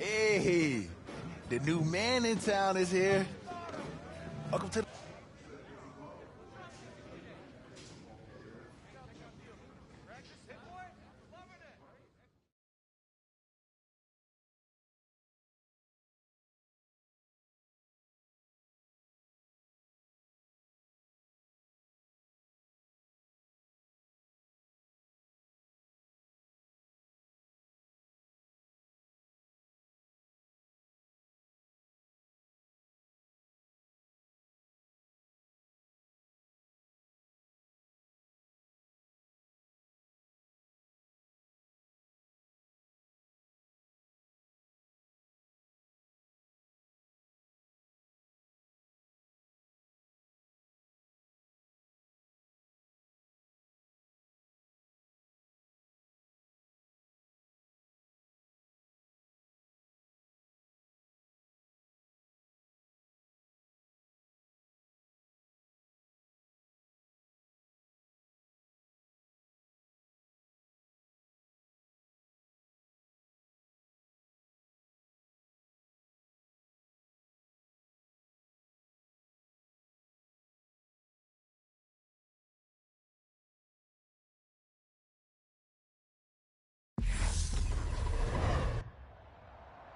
Hey, the new man in town is here. Welcome to the...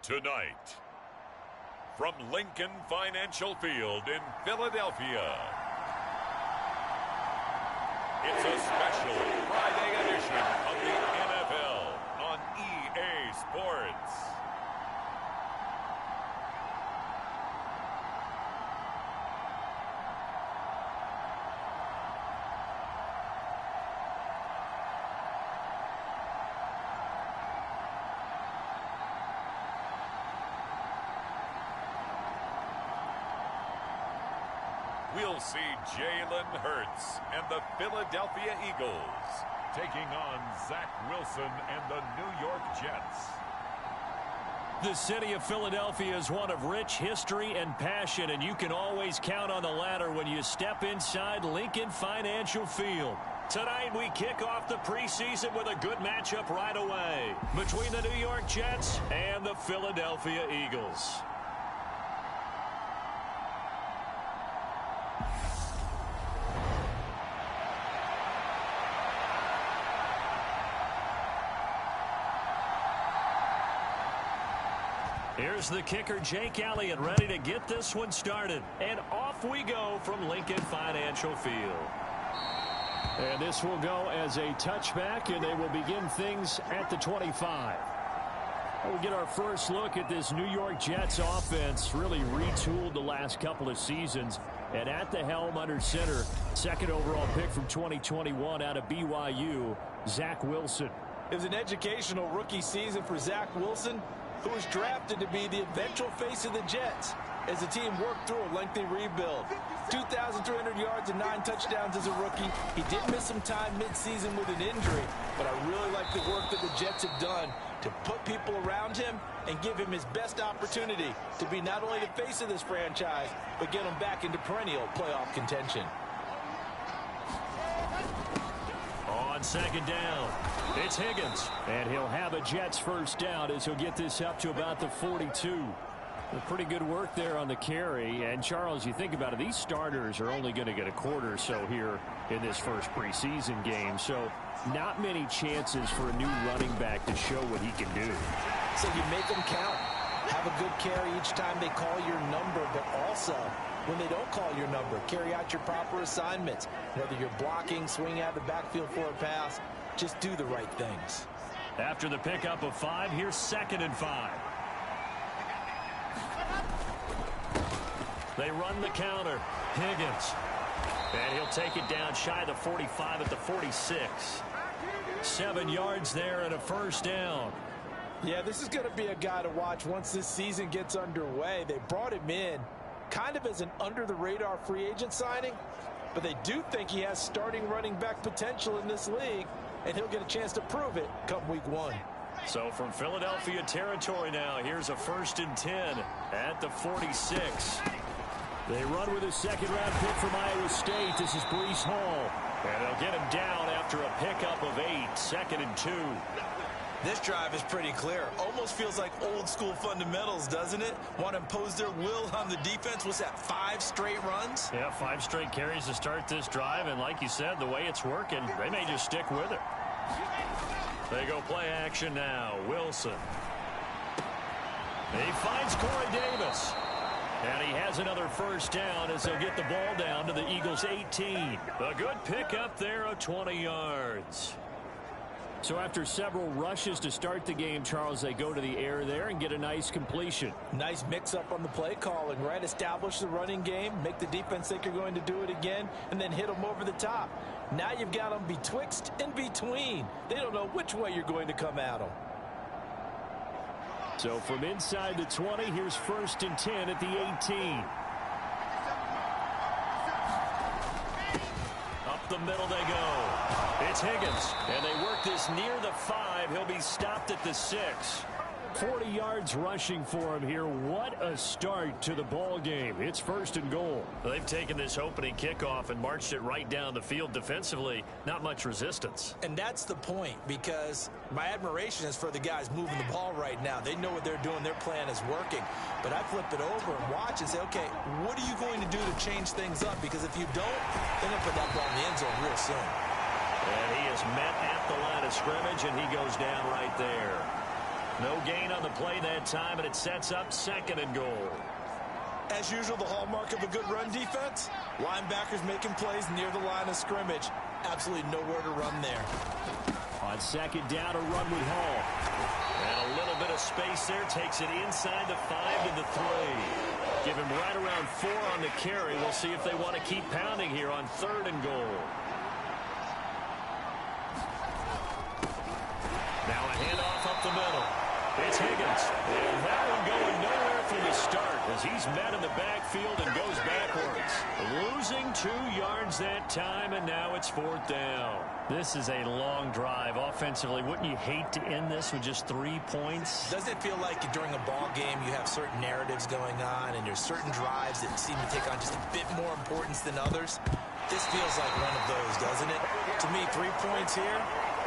Tonight, from Lincoln Financial Field in Philadelphia, it's a special Friday edition of the NFL on EA Sports. We'll see Jalen Hurts and the Philadelphia Eagles taking on Zach Wilson and the New York Jets. The city of Philadelphia is one of rich history and passion, and you can always count on the latter when you step inside Lincoln Financial Field. Tonight, we kick off the preseason with a good matchup right away between the New York Jets and the Philadelphia Eagles. Here's the kicker, Jake Elliott, ready to get this one started. And off we go from Lincoln Financial Field. And this will go as a touchback, and they will begin things at the 25. We'll get our first look at this New York Jets offense, really retooled the last couple of seasons. And at the helm under center, second overall pick from 2021 out of BYU, Zach Wilson. It was an educational rookie season for Zach Wilson, who was drafted to be the eventual face of the Jets as the team worked through a lengthy rebuild. 2,300 yards and 9 touchdowns as a rookie. He did miss some time midseason with an injury, but I really like the work that the Jets have done to put people around him and give him his best opportunity to be not only the face of this franchise, but get him back into perennial playoff contention. On second down, it's Higgins. And he'll have a Jets first down as he'll get this up to about the 42. Pretty good work there on the carry. And, Charles, you think about it, these starters are only going to get a quarter or so here in this first preseason game. So not many chances for a new running back to show what he can do. So you make them count. Have a good carry each time they call your number, but also when they don't call your number, carry out your proper assignments. Whether you're blocking, swinging out of the backfield for a pass, just do the right things. After the pickup of 5, here's 2nd and 5. They run the counter. Higgins. And he'll take it down shy of the 45 at the 46. 7 yards there and a first down. Yeah, this is going to be a guy to watch once this season gets underway. They brought him in kind of as an under-the-radar free agent signing, but they do think he has starting running back potential in this league, and he'll get a chance to prove it come week 1. So from Philadelphia territory now, here's a 1st and 10 at the 46. They run with a second-round pick from Iowa State. This is Breece Hall. And they'll get him down after a pickup of 8, 2nd and 2. This drive is pretty clear. Almost feels like old school fundamentals, doesn't it? Want to impose their will on the defense. What's that, 5 straight runs? Yeah, 5 straight carries to start this drive. And like you said, the way it's working, they may just stick with it. They go play action now. Wilson. He finds Corey Davis. And he has another first down as they'll get the ball down to the Eagles' 18. A good pickup there of 20 yards. So after several rushes to start the game, Charles, they go to the air there and get a nice completion. Nice mix-up on the play calling, right? Establish the running game, make the defense think you're going to do it again, and then hit them over the top. Now you've got them betwixt and between. They don't know which way you're going to come at them. So from inside the 20, here's 1st and 10 at the 18. Up the middle they go. It's Higgins, and they work this near the 5. He'll be stopped at the 6. 40 yards rushing for him here. What a start to the ball game. It's 1st and goal. They've taken this opening kickoff and marched it right down the field defensively. Not much resistance. And that's the point, because my admiration is for the guys moving the ball right now. They know what they're doing. Their plan is working. But I flip it over and watch and say, okay, what are you going to do to change things up? Because if you don't, they're going to put that ball in the end zone real soon. And he is met at the line of scrimmage, and he goes down right there. No gain on the play that time, and it sets up 2nd and goal. As usual, the hallmark of a good run defense, linebackers making plays near the line of scrimmage. Absolutely nowhere to run there. On 2nd down, a run with Hall. And a little bit of space there, takes it inside the 5 to the 3. Give him right around 4 on the carry. We'll see if they want to keep pounding here on 3rd and goal. Now a handoff up the middle. It's Higgins. And that one going nowhere from the start as he's met in the backfield and goes backwards. Losing 2 yards that time, and now it's 4th down. This is a long drive offensively. Wouldn't you hate to end this with just 3 points? Doesn't it feel like during a ball game you have certain narratives going on and there's certain drives that seem to take on just a bit more importance than others? This feels like one of those, doesn't it? To me, 3 points here,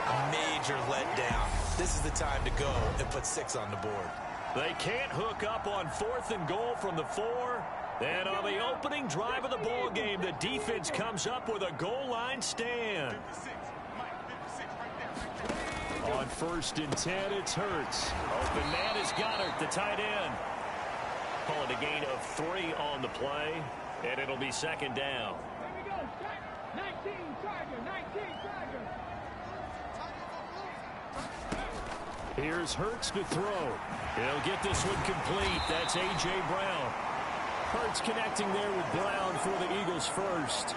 a major letdown. This is the time to go and put 6 on the board. They can't hook up on 4th and goal from the 4. And on the opening drive of the ball game, the defense comes up with a goal line stand. On 1st and 10, it's Hurts. Open man is Goddard, the tight end. Call it a gain of 3 on the play, and it'll be 2nd down. Here we go. 19 Charger, 19 Charger. Here's Hurts to throw. He'll get this one complete. That's A.J. Brown. Hurts connecting there with Brown for the Eagles first.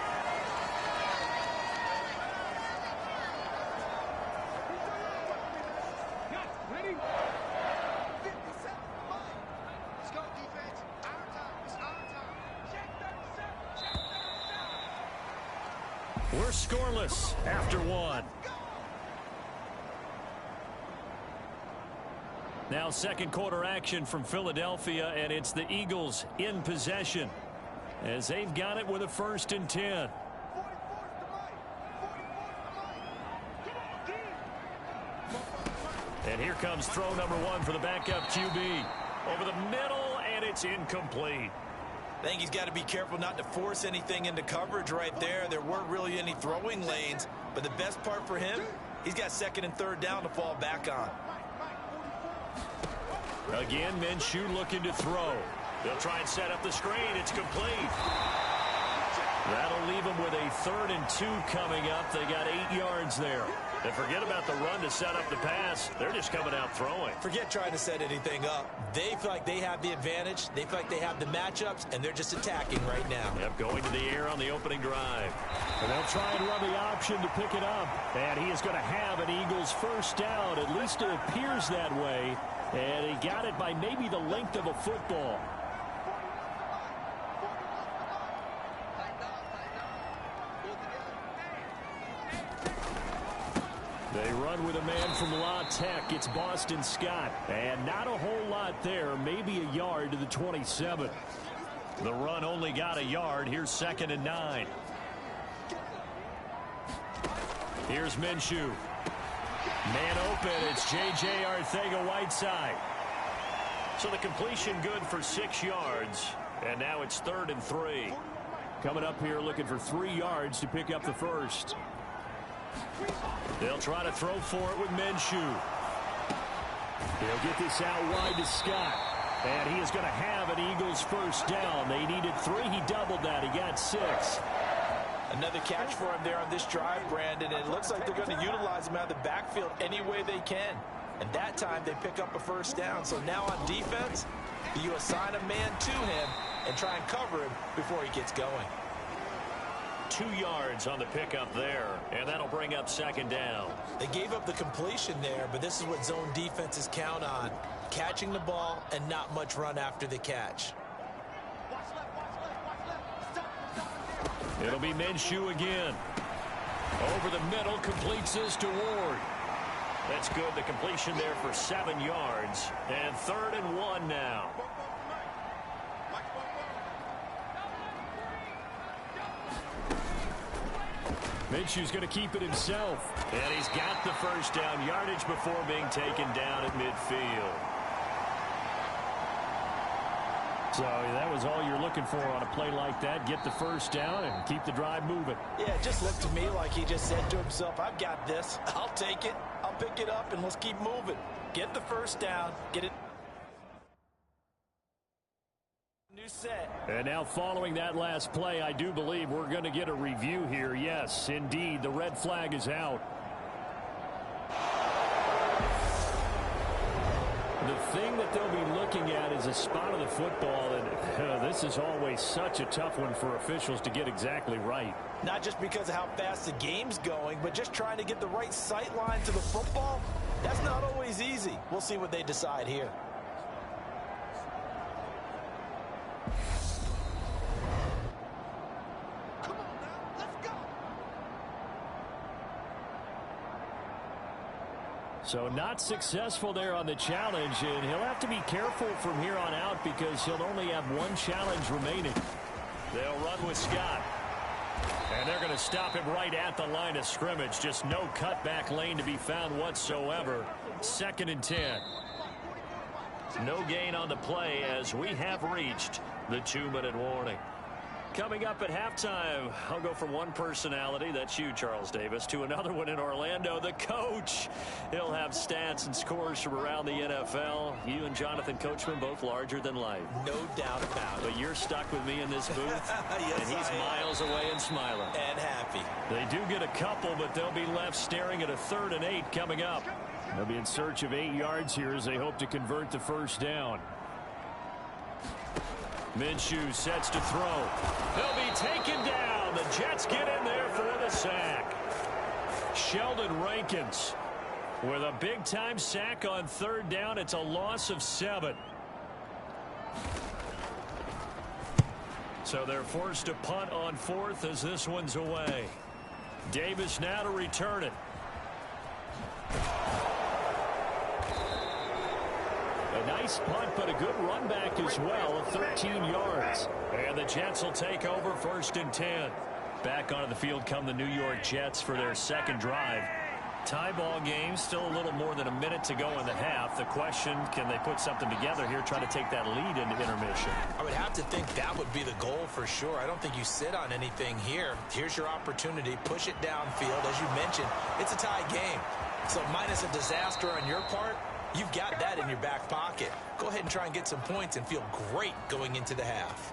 Ready? We're scoreless after 1. Now 2nd quarter action from Philadelphia, and it's the Eagles in possession as they've got it with a 1st and 10. And here comes throw number 1 for the backup QB. Over the middle, and it's incomplete. I think he's got to be careful not to force anything into coverage right there. There weren't really any throwing lanes, but the best part for him, he's got 2nd and 3rd down to fall back on. Again, Minshew looking to throw. They'll try and set up the screen. It's complete. That'll leave them with a 3rd and 2 coming up. They got 8 yards there. And forget about the run to set up the pass. They're just coming out throwing. Forget trying to set anything up. They feel like they have the advantage. They feel like they have the matchups, and they're just attacking right now. Yep, going to the air on the opening drive. And they'll try and run the option to pick it up. And he is going to have an Eagles first down. At least it appears that way. And he got it by maybe the length of a football. They run with a man from La Tech. It's Boston Scott. And not a whole lot there. Maybe a yard to the 27. The run only got a yard. Here's 2nd and 9. Here's Minshew. Man open, it's J.J. Arcega-Whiteside. So the completion good for 6 yards, and now it's 3rd and 3. Coming up here looking for 3 yards to pick up the first. They'll try to throw for it with Minshew. He'll get this out wide to Scott. And he is going to have an Eagles first down. They needed 3. He doubled that. He got 6. Another catch for him there on this drive, Brandon. And it looks like they're going to utilize him out of the backfield any way they can. And that time they pick up a first down. So now on defense, you assign a man to him and try and cover him before he gets going. 2 yards on the pickup there, and that'll bring up 2nd down. They gave up the completion there, but this is what zone defenses count on. Catching the ball and not much run after the catch. It'll be Minshew again. Over the middle, completes this to Ward. That's good. The completion there for 7 yards. And 3rd and 1 now. Minshew's going to keep it himself. And he's got the first down yardage before being taken down at midfield. So that was all you're looking for on a play like that. Get the first down and keep the drive moving. Yeah, it just looked to me like he just said to himself, I've got this. I'll take it. I'll pick it up, and let's keep moving. Get the first down. Get it. New set. And now following that last play, I do believe we're going to get a review here. Yes, indeed, the red flag is out. The thing that they'll be looking at is a spot of the football, and this is always such a tough one for officials to get exactly right. Not just because of how fast the game's going, but just trying to get the right sight line to the football. That's not always easy. We'll see what they decide here. So not successful there on the challenge, and he'll have to be careful from here on out because he'll only have 1 challenge remaining. They'll run with Scott. And they're going to stop him right at the line of scrimmage. Just no cutback lane to be found whatsoever. 2nd and 10. No gain on the play as we have reached the 2-minute warning. Coming up at halftime, I'll go from one personality, that's you, Charles Davis, to another one in Orlando, the coach. He'll have stats and scores from around the NFL. You and Jonathan Coachman both larger than life. No doubt about it. But you're stuck with me in this booth, yes, and he's miles away and smiling. And happy. They do get a couple, but they'll be left staring at a 3rd and 8 coming up. They'll be in search of 8 yards here as they hope to convert the first down. Minshew sets to throw. They'll be taken down. The Jets get in there for the sack. Sheldon Rankins with a big-time sack on 3rd down. It's a loss of 7. So they're forced to punt on 4th as this one's away. Davis now to return it. A nice punt, but a good run back as well of 13 yards. And the Jets will take over 1st and 10. Back onto the field come the New York Jets for their 2nd drive. Tie ball game, still a little more than a minute to go in the half. The question, can they put something together here, try to take that lead into intermission? I would have to think that would be the goal for sure. I don't think you sit on anything here. Here's your opportunity. Push it downfield. As you mentioned, it's a tie game. So minus a disaster on your part, you've got that in your back pocket. Go ahead and try and get some points and feel great going into the half.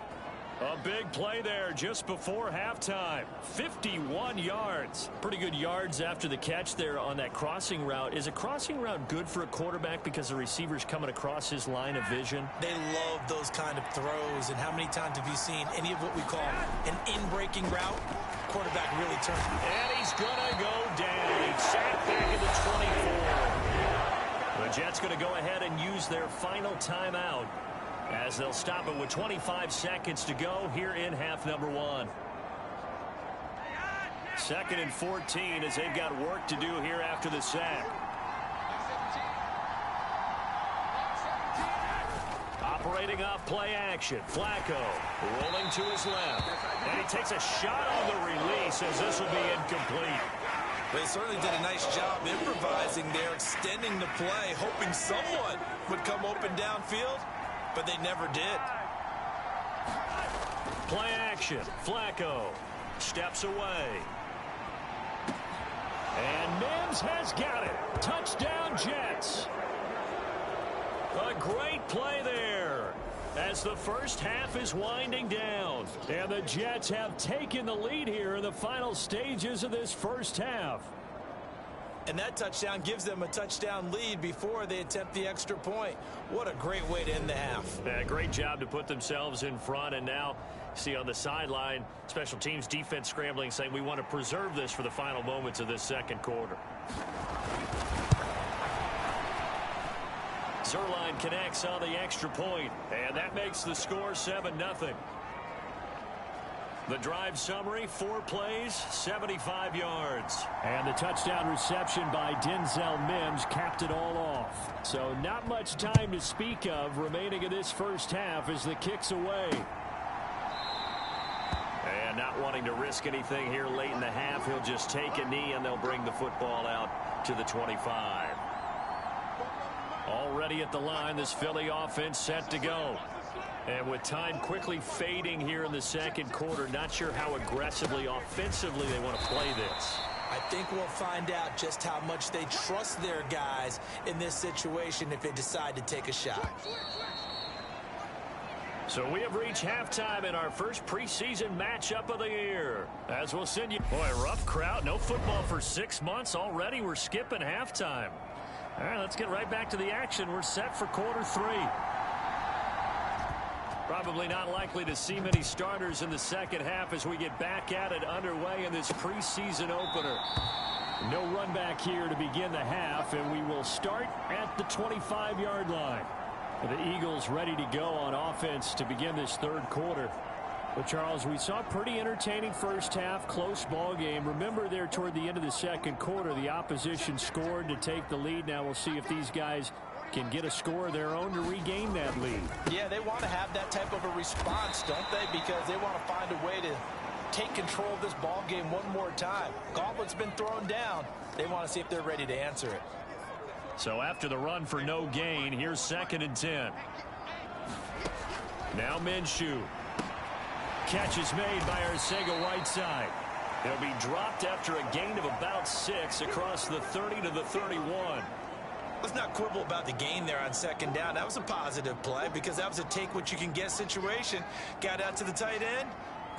A big play there just before halftime. 51 yards. Pretty good yards after the catch there on that crossing route. Is a crossing route good for a quarterback because the receiver's coming across his line of vision? They love those kind of throws. And how many times have you seen any of what we call an in-breaking route? Quarterback really turns. And he's going to go down. He's sacked back at the 24. The Jets going to go ahead and use their final timeout as they'll stop it with 25 seconds to go here in half number 1. 2nd and 14 as they've got work to do here after the sack. Operating off play action. Flacco rolling to his left. And he takes a shot on the release as this will be incomplete. They certainly did a nice job improvising there, extending the play, hoping someone would come open downfield, but they never did. Play action. Flacco steps away. And Mims has got it. Touchdown, Jets. A great play there as the first half is winding down. And the Jets have taken the lead here in the final stages of this first half. And that touchdown gives them a touchdown lead before they attempt the extra point. What a great way to end the half. Yeah, great job to put themselves in front. And now, see on the sideline, special teams defense scrambling, saying we want to preserve this for the final moments of this second quarter. Zerline connects on the extra point, and that makes the score 7-0. The drive summary, 4 plays, 75 yards. And the touchdown reception by Denzel Mims capped it all off. So not much time to speak of remaining in this first half as the kick's away. And not wanting to risk anything here late in the half, he'll just take a knee and they'll bring the football out to the 25. Already at the line, this Philly offense set to go. And with time quickly fading here in the second quarter, not sure how aggressively, offensively they want to play this. I think we'll find out just how much they trust their guys in this situation if they decide to take a shot. So we have reached halftime in our first preseason matchup of the year. As we'll send you... Boy, rough crowd. No football for 6 months already. We're skipping halftime. All right, let's get right back to the action. We're set for quarter 3. Probably not likely to see many starters in the second half as we get back at it underway in this preseason opener. No run back here to begin the half, and we will start at the 25-yard line. The Eagles ready to go on offense to begin this third quarter. But, Charles, we saw a pretty entertaining first half, close ball game. Remember there toward the end of the second quarter, the opposition scored to take the lead. Now we'll see if these guys can get a score of their own to regain that lead. Yeah, they want to have that type of a response, don't they? Because they want to find a way to take control of this ball game one more time. Gauntlet's been thrown down. They want to see if they're ready to answer it. So after the run for no gain, here's 2nd and 10. Now Minshew. Catch is made by Arcega-Whiteside. He'll be dropped after a gain of about 6 across the 30 to the 31. Let's not quibble about the gain there on 2nd down. That was a positive play because that was a take-what-you-can-get situation. Got out to the tight end.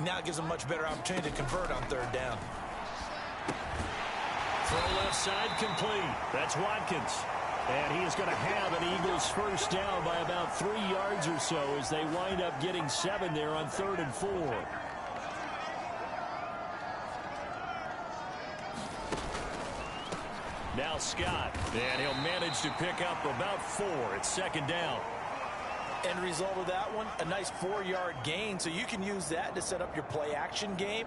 Now it gives them a much better opportunity to convert on 3rd down. Throw left side complete. That's Watkins. And he is going to have an Eagles first down by about 3 yards or so as they wind up getting 7 there on 3rd and 4. Now Scott, and he'll manage to pick up about 4. It's 2nd down. End result of that one, a nice 4-yard gain, so you can use that to set up your play-action game,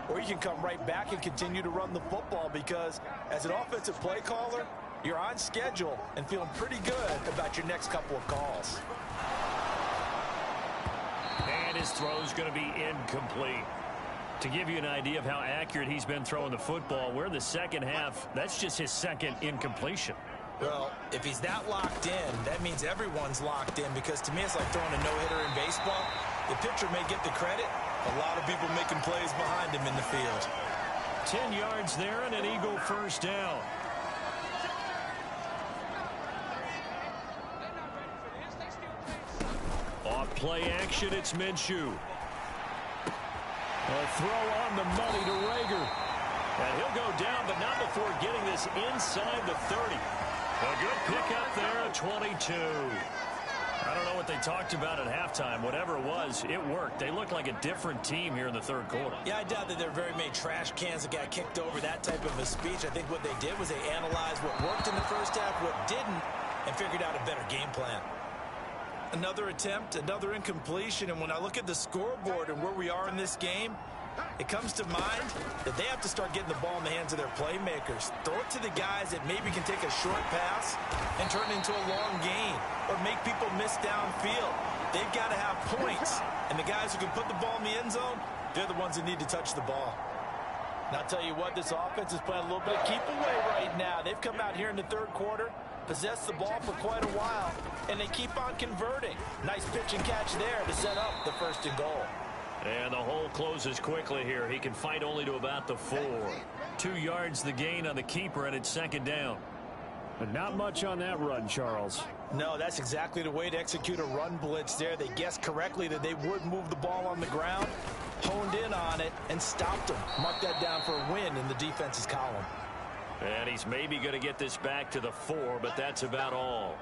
or you can come right back and continue to run the football because as an offensive play caller, you're on schedule and feeling pretty good about your next couple of calls. And his throw is going to be incomplete. To give you an idea of how accurate he's been throwing the football, we're in the second half. That's just his 2nd incompletion. Well, if he's that locked in, that means everyone's locked in because to me it's like throwing a no-hitter in baseball. The pitcher may get the credit. A lot of people making plays behind him in the field. 10 yards there and an Eagle first down. Off play action, it's Minshew. A throw on the money to Rager. And he'll go down, but not before getting this inside the 30. A good pickup there at 22. I don't know what they talked about at halftime. Whatever it was, it worked. They looked like a different team here in the third quarter. Yeah, I doubt that there are very many trash cans that got kicked over that type of a speech. I think what they did was they analyzed what worked in the first half, what didn't, and figured out a better game plan. Another attempt, another incompletion, and when I look at the scoreboard and where we are in this game, it comes to mind that they have to start getting the ball in the hands of their playmakers. Throw it to the guys that maybe can take a short pass and turn it into a long gain or make people miss downfield. They've got to have points, and the guys who can put the ball in the end zone, they're the ones that need to touch the ball. And I'll tell you what, this offense is playing a little bit of keep away right now. They've come out here in the third quarter, possessed the ball for quite a while, and they keep on converting. Nice pitch and catch there to set up the first and goal. And the hole closes quickly here. He can fight only to about the 4. 2 yards the gain on the keeper, and it's second down. But not much on that run, Charles. No, that's exactly the way to execute a run blitz there. They guessed correctly that they would move the ball on the ground, honed in on it, and stopped them. Mark that down for a win in the defense's column. And he's maybe going to get this back to the 4, but that's about all.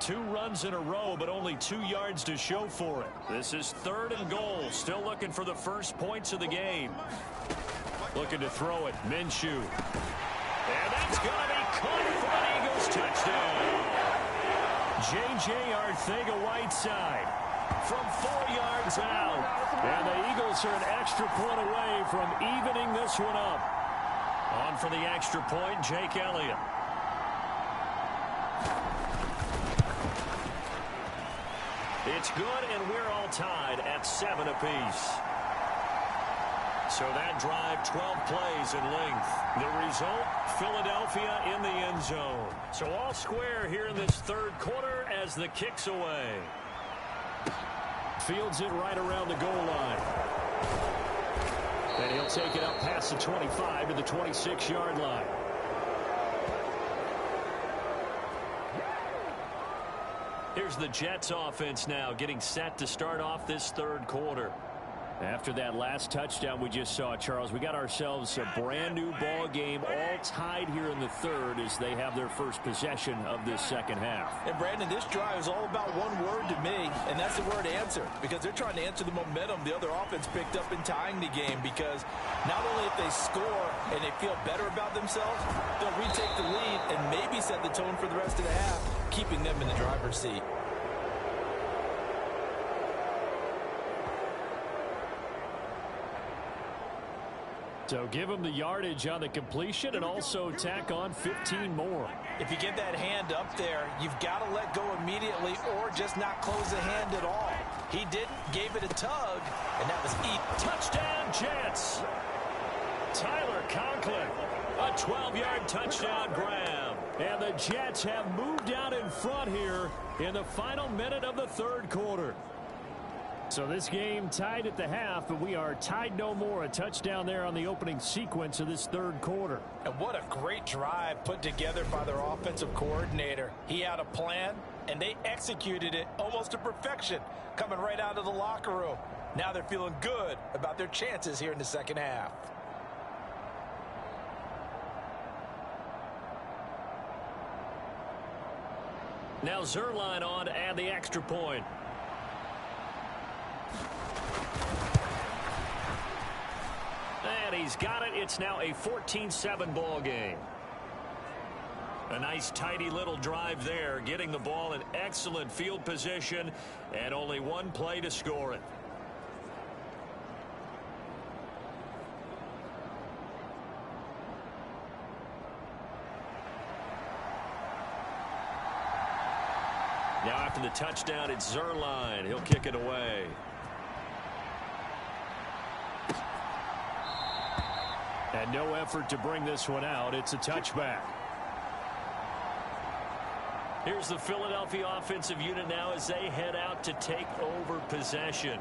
2 runs in a row, but only 2 yards to show for it. This is third and goal. Still looking for the first points of the game. Looking to throw it. Minshew. And that's going to be caught for an Eagles touchdown. J.J. Arcega-Whiteside from 4 yards out. And the Eagles are an extra point away from evening this one up. On for the extra point, Jake Elliott. It's good, and we're all tied at 7 apiece. So that drive, 12 plays in length. The result, Philadelphia in the end zone. So all square here in this third quarter as the kick's away. Fields it right around the goal line. And he'll take it up past the 25 to the 26-yard line. Here's the Jets offense now getting set to start off this third quarter. After that last touchdown we just saw, Charles, we got ourselves a brand new ball game, all tied here in the third as they have their first possession of this second half. And Brandon, this drive is all about one word to me, and that's the word answer, because they're trying to answer the momentum the other offense picked up in tying the game, because not only if they score and they feel better about themselves, they'll retake the lead and maybe set the tone for the rest of the half, keeping them in the driver's seat. So give them the yardage on the completion and also tack on 15 more. If you get that hand up there, you've got to let go immediately or just not close the hand at all. He didn't, gave it a tug, and that was eat. Touchdown, Jets. Tyler Conklin, a 12-yard touchdown grab. And the Jets have moved out in front here in the final minute of the third quarter. So this game tied at the half, but we are tied no more. A touchdown there on the opening sequence of this third quarter. And what a great drive put together by their offensive coordinator. He had a plan, and they executed it almost to perfection, coming right out of the locker room. Now they're feeling good about their chances here in the second half. Now Zerline on to add the extra point. And he's got it. It's now a 14-7 ball game. A nice tidy little drive there, getting the ball in excellent field position, and only one play to score it. Now after the touchdown, it's Zerline. He'll kick it away. And no effort to bring this one out. It's a touchback. Here's the Philadelphia offensive unit now as they head out to take over possession.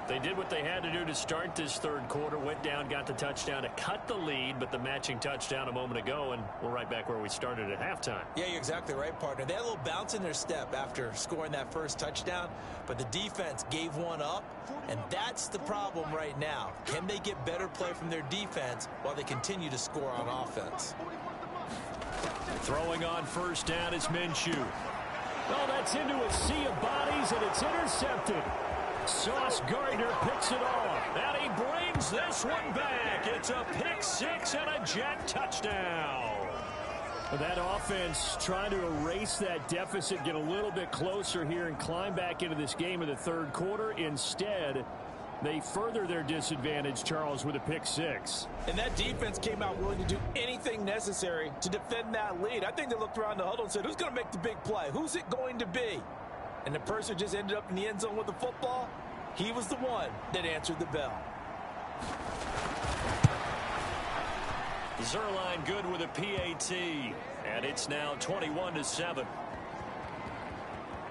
They did what they had to do to start this third quarter, went down, got the touchdown to cut the lead, but the matching touchdown a moment ago, and we're right back where we started at halftime. Yeah, you're exactly right, partner. They had a little bounce in their step after scoring that first touchdown, but the defense gave one up, and that's the problem right now. Can they get better play from their defense while they continue to score on offense? Throwing on first down is Minshew. Oh, that's into a sea of bodies, and it's intercepted. Sauce Gardner picks it off. And he brings this one back. It's a pick six and a Jet touchdown. That offense trying to erase that deficit, get a little bit closer here and climb back into this game in the third quarter. Instead, they further their disadvantage, Charles, with a pick six. And that defense came out willing to do anything necessary to defend that lead. I think they looked around the huddle and said, who's going to make the big play? Who's it going to be? And the person who just ended up in the end zone with the football, he was the one that answered the bell. Zerline good with a PAT, and it's now 21-7.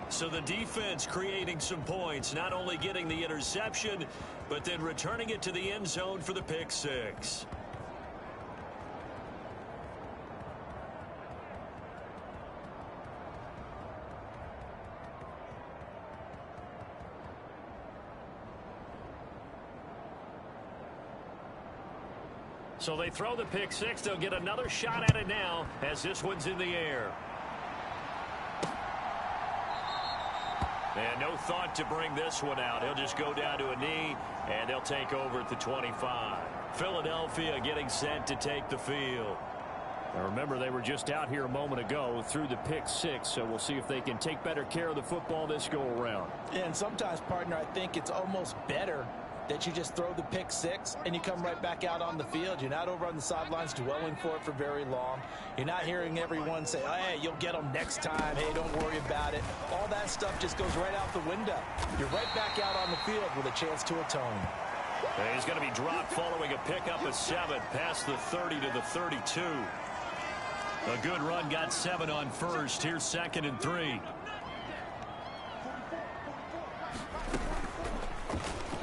So the defense creating some points, not only getting the interception, but then returning it to the end zone for the pick six. So they throw the pick six. They'll get another shot at it now as this one's in the air. And no thought to bring this one out. He'll just go down to a knee, and they'll take over at the 25. Philadelphia getting set to take the field. Now remember, they were just out here a moment ago through the pick six, so we'll see if they can take better care of the football this go-around. Yeah, and sometimes, partner, I think it's almost better that you just throw the pick six and you come right back out on the field. You're not over on the sidelines dwelling for it for very long. You're not hearing everyone say, oh, hey, you'll get them next time. Hey, don't worry about it. All that stuff just goes right out the window. You're right back out on the field with a chance to atone. And he's going to be dropped following a pickup of 7 past the 30 to the 32. A good run, got 7 on first. Here's 2nd and 3.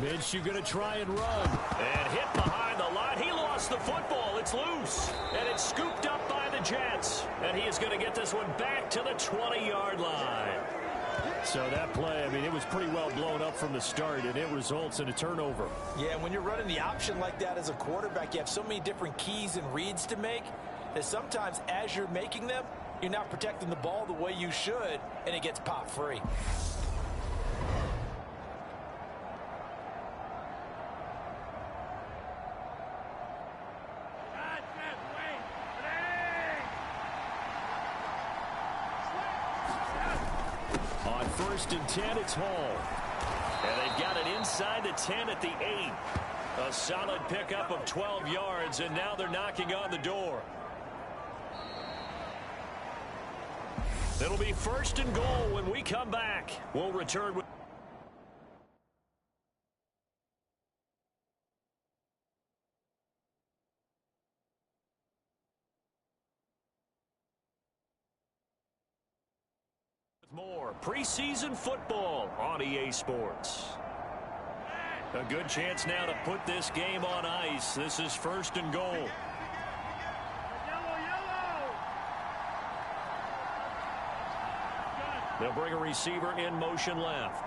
Minshew going to try and run. And hit behind the line. He lost the football. It's loose. And it's scooped up by the Jets. And he is going to get this one back to the 20-yard line. So that play, I mean, it was pretty well blown up from the start, and it results in a turnover. Yeah, when you're running the option like that as a quarterback, you have so many different keys and reads to make that sometimes as you're making them, you're not protecting the ball the way you should, and it gets popped free. On 1st and 10, it's Hall. And they've got it inside the 10 at the 8. A solid pickup of 12 yards, and now they're knocking on the door. It'll be 1st and goal when we come back. We'll return with more preseason football on EA Sports. A good chance now to put this game on ice. This is 1st and goal. They'll bring a receiver in motion left.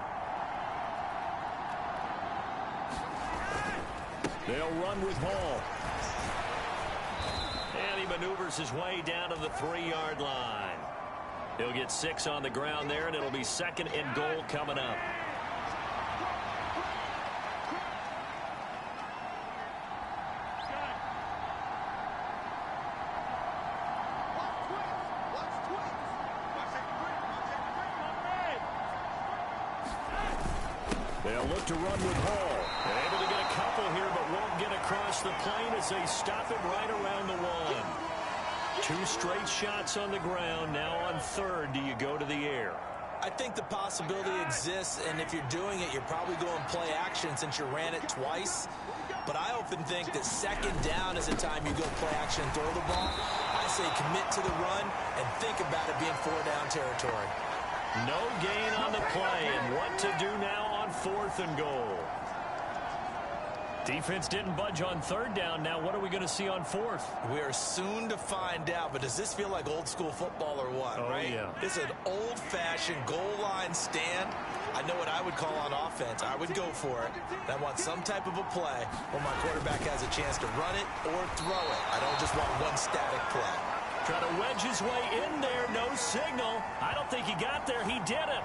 They'll run with Hall. And he maneuvers his way down to the 3-yard line. He'll get 6 on the ground there, and it'll be 2nd and goal coming up. They'll look to run with Hall. They're able to get a couple here, but won't get across the plane as they stop it right around the 1. 2 straight shots on the ground. Now on 3rd, do you go to the air? I think the possibility exists, and if you're doing it, you're probably going play action since you ran it twice. But I often think that 2nd down is the time you go play action and throw the ball. I say commit to the run and think about it being 4-down territory. No gain on the play, and what to do now on 4th and goal. Defense didn't budge on 3rd down. Now what are we going to see on 4th? We are soon to find out, but does this feel like old school football or what, right? Yeah. This is an old-fashioned goal line stand. I know what I would call on offense. I would go for it. I want some type of a play where my quarterback has a chance to run it or throw it. I don't just want one static play. Try to wedge his way in there. No signal. I don't think he got there. He didn't.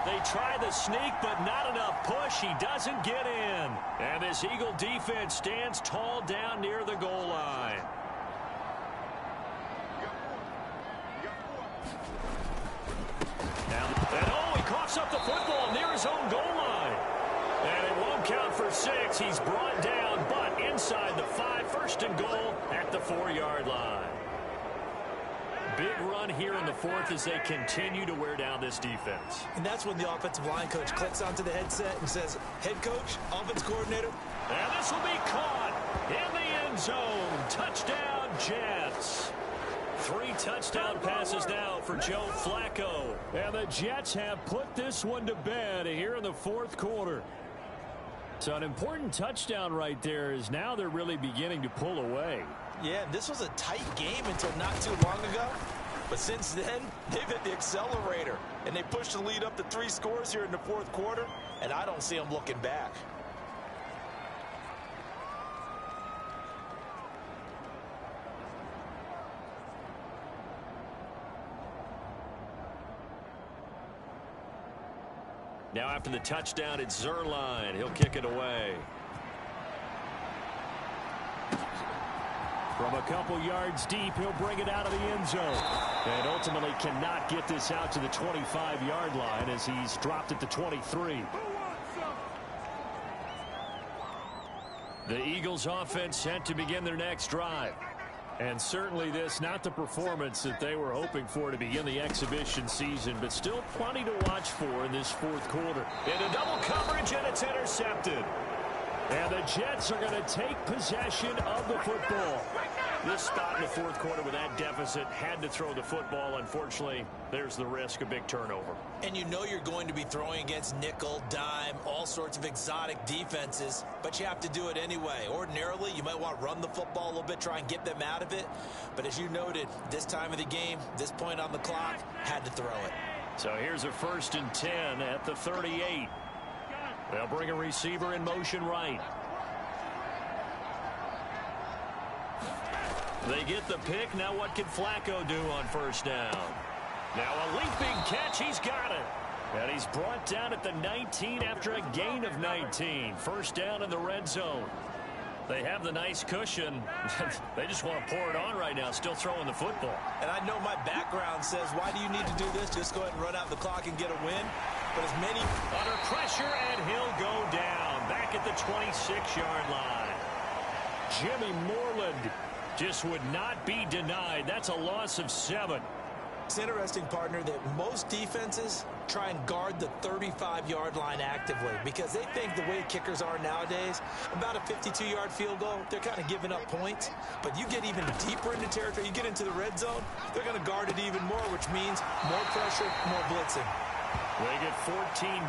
They try the sneak, but not enough push. He doesn't get in. And this Eagle defense stands tall down near the goal line. And oh, he coughs up the football near his own goal line. And it won't count for 6. He's brought down, but inside the 5. 1st and goal at the 4-yard line. Big run here in the 4th as they continue to wear down this defense. And that's when the offensive line coach clicks onto the headset and says, head coach, offense coordinator. And this will be caught in the end zone. Touchdown, Jets. 3 touchdown passes now for Joe Flacco. And the Jets have put this one to bed here in the fourth quarter. So an important touchdown right there is now they're really beginning to pull away. Yeah, this was a tight game until not too long ago. But since then, they've hit the accelerator. And they pushed the lead up to 3 scores here in the fourth quarter. And I don't see them looking back. Now after the touchdown, it's Zerline. He'll kick it away. From a couple yards deep, he'll bring it out of the end zone. And ultimately cannot get this out to the 25-yard line as he's dropped at the 23. The Eagles offense set to begin their next drive. And certainly this, not the performance that they were hoping for to begin the exhibition season, but still plenty to watch for in this fourth quarter. Into double coverage, and it's intercepted. And the Jets are going to take possession of the football. This spot in the fourth quarter with that deficit, had to throw the football. Unfortunately, there's the risk of big turnover. And you know you're going to be throwing against nickel, dime, all sorts of exotic defenses, but you have to do it anyway. Ordinarily, you might want to run the football a little bit, try and get them out of it. But as you noted, this time of the game, this point on the clock, had to throw it. So here's a 1st and 10 at the 38. They'll bring a receiver in motion right. They get the pick. Now what can Flacco do on 1st down? Now a leaping catch. He's got it. And he's brought down at the 19 after a gain of 19. 1st down in the red zone. They have the nice cushion. They just want to pour it on right now, still throwing the football. And I know my background says, why do you need to do this? Just go ahead and run out the clock and get a win. But as many under pressure, and he'll go down back at the 26-yard line. Jimmy Moreland just would not be denied. That's a loss of 7. It's interesting, partner, that most defenses try and guard the 35-yard line actively because they think the way kickers are nowadays, about a 52-yard field goal, they're kind of giving up points. But you get even deeper into territory, you get into the red zone, they're going to guard it even more, which means more pressure, more blitzing. They get 14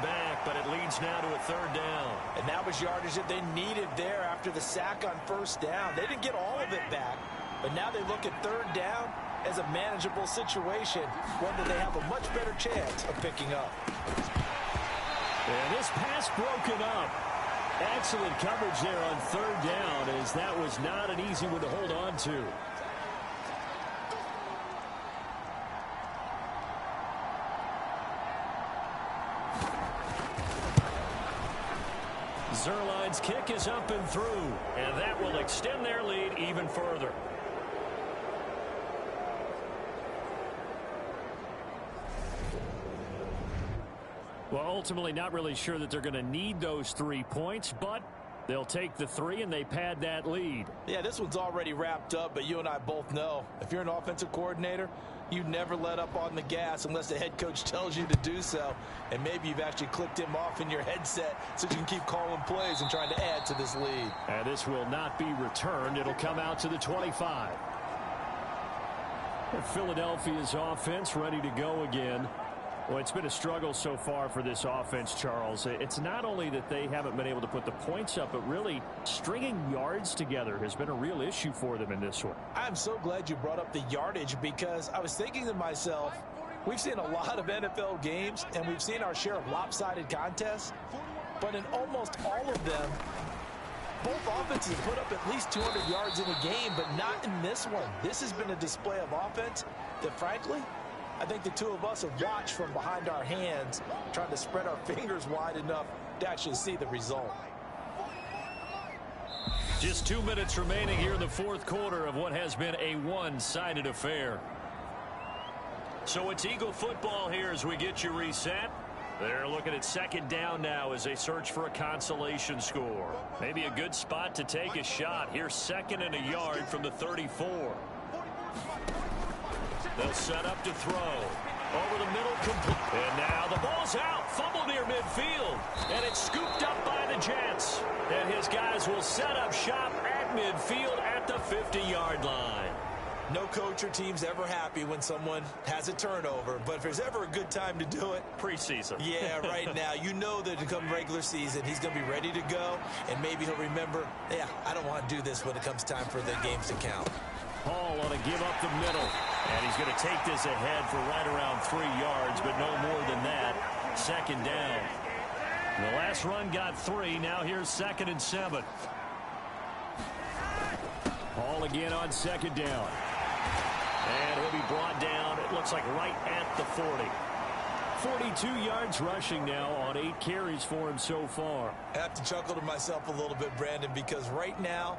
back, but it leads now to a 3rd down. And that was yardage that they needed there after the sack on 1st down. They didn't get all of it back, but now they look at 3rd down as a manageable situation, one that they have a much better chance of picking up. And this pass broken up. Excellent coverage there on 3rd down, as that was not an easy one to hold on to. Zerline's kick is up and through, and that will extend their lead even further. Well, ultimately not really sure that they're going to need those 3 points, but they'll take the 3 and they pad that lead. Yeah, this one's already wrapped up, but you and I both know if you're an offensive coordinator, you never let up on the gas unless the head coach tells you to do so. And maybe you've actually clicked him off in your headset so you can keep calling plays and trying to add to this lead. And this will not be returned. It'll come out to the 25. Philadelphia's offense ready to go again. Well, it's been a struggle so far for this offense, Charles. It's not only that they haven't been able to put the points up, but really stringing yards together has been a real issue for them in this one. I'm so glad you brought up the yardage because I was thinking to myself, we've seen a lot of NFL games and we've seen our share of lopsided contests, but in almost all of them, both offenses put up at least 200 yards in a game, but not in this one. This has been a display of offense that, frankly, I think the two of us have watched from behind our hands, trying to spread our fingers wide enough to actually see the result. Just 2 minutes remaining here in the fourth quarter of what has been a one-sided affair. So it's Eagle football here as we get you reset. They're looking at 2nd down now as they search for a consolation score. Maybe a good spot to take a shot. Here's 2nd and a yard from the 34. They'll set up to throw. Over the middle, complete. And now the ball's out. Fumble near midfield. And it's scooped up by the Jets. And his guys will set up shop at midfield at the 50-yard line. No coach or team's ever happy when someone has a turnover, but if there's ever a good time to do it, preseason. Yeah, right now. You know that to come regular season, he's going to be ready to go, and maybe he'll remember, yeah, I don't want to do this when it comes time for the games to count. Hall on to give up the middle, and he's going to take this ahead for right around 3 yards, but no more than that. Second down. The last run got 3. Now here's 2nd and 7. Hall again on 2nd down. And he'll be brought down, it looks like right at the 40. 42 yards rushing now on 8 carries for him so far. I have to chuckle to myself a little bit, Brandon, because right now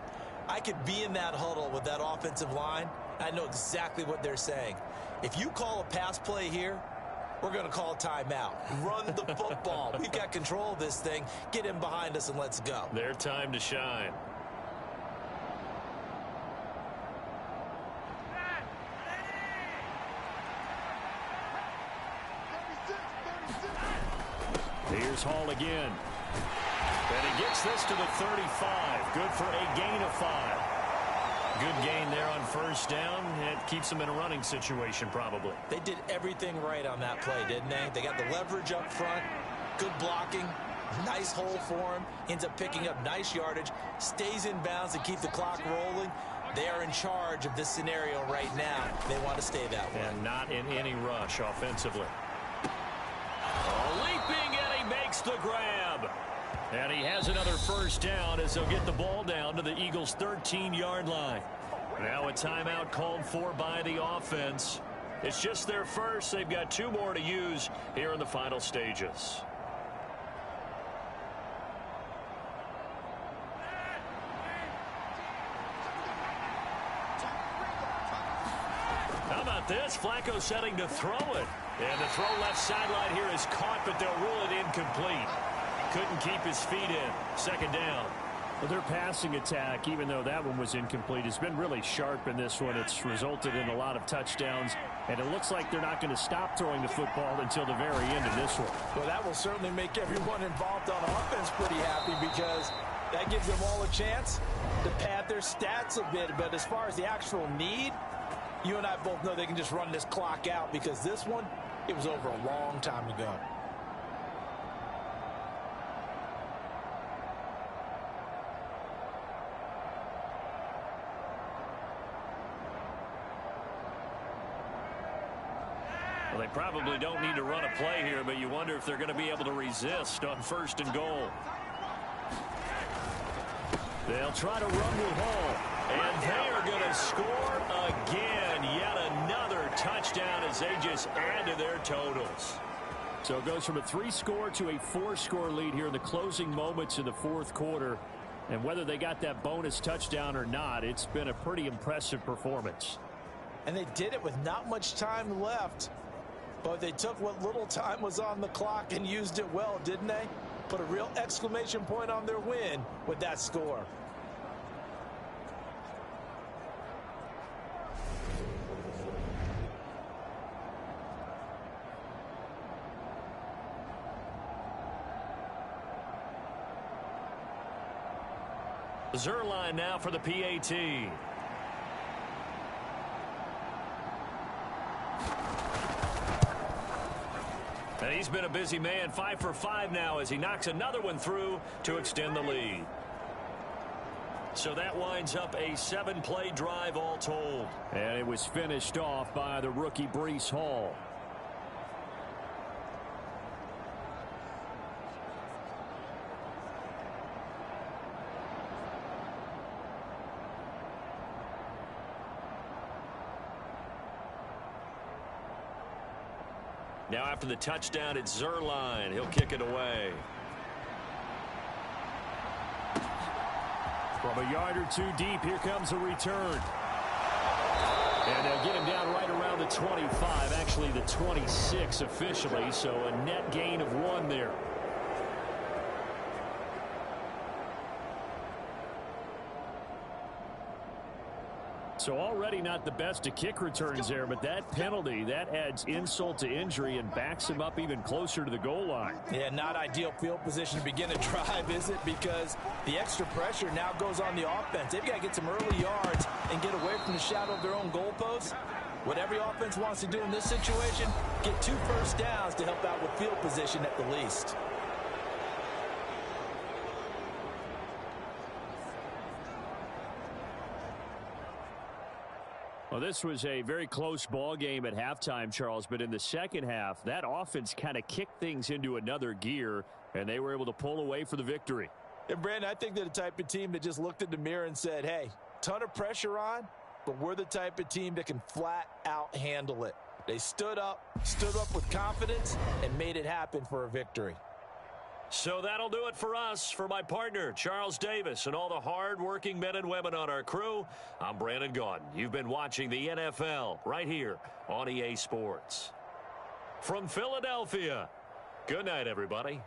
I could be in that huddle with that offensive line. I know exactly what they're saying. If you call a pass play here, we're going to call a timeout. Run the football. We've got control of this thing. Get him behind us and let's go. Their time to shine. Here's Hall again. And he gets this to the 35. Good for a gain of 5. Good gain there on 1st down. It keeps them in a running situation probably. They did everything right on that play, didn't they? They got the leverage up front, good blocking, nice hole for him, ends up picking up nice yardage, stays in bounds to keep the clock rolling. They are in charge of this scenario right now. They want to stay that way. And not in any rush offensively. Leaping, and he makes the grab. And he has another 1st down as they'll get the ball down to the Eagles' 13-yard line. Now a timeout called for by the offense. It's just their first. They've got 2 more to use here in the final stages. How about this? Flacco setting to throw it. And the throw left sideline here is caught, but they'll rule it incomplete. Couldn't keep his feet in. 2nd down. Well, their passing attack, even though that one was incomplete, has been really sharp in this one. It's resulted in a lot of touchdowns, and it looks like they're not going to stop throwing the football until the very end of this one. Well, that will certainly make everyone involved on offense pretty happy because that gives them all a chance to pad their stats a bit. But as far as the actual need, you and I both know they can just run this clock out because this one, it was over a long time ago. Well, they probably don't need to run a play here, but you wonder if they're going to be able to resist on 1st and goal. They'll try to run with Hall, and they are going to score again. Yet another touchdown as they just add to their totals. So it goes from a 3-score to a 4-score lead here in the closing moments in the 4th quarter. And whether they got that bonus touchdown or not, it's been a pretty impressive performance. And they did it with not much time left. But they took what little time was on the clock and used it well, didn't they? Put a real exclamation point on their win with that score. Zerline now for the PAT. And he's been a busy man, 5 for 5 now as he knocks another one through to extend the lead. So that winds up a 7-play drive all told. And it was finished off by the rookie Breece Hall. Now after the touchdown, it's Zerline. He'll kick it away. From a yard or 2 deep, here comes a return. And they'll get him down right around the 25, actually the 26 officially, so a net gain of 1 there. So already not the best of kick returns there, but that penalty, that adds insult to injury and backs him up even closer to the goal line. Yeah, not ideal field position to begin a drive, is it? Because the extra pressure now goes on the offense. They've got to get some early yards and get away from the shadow of their own goalposts. What every offense wants to do in this situation, get 2 first downs to help out with field position at the least. Well, this was a very close ball game at halftime, Charles, but in the second half, that offense kind of kicked things into another gear, and they were able to pull away for the victory. And, Brandon, I think they're the type of team that just looked in the mirror and said, hey, ton of pressure on, but we're the type of team that can flat out handle it. They stood up with confidence, and made it happen for a victory. So that'll do it for us. For my partner, Charles Davis, and all the hard-working men and women on our crew, I'm Brandon Gaudin. You've been watching the NFL right here on EA Sports. From Philadelphia, good night, everybody.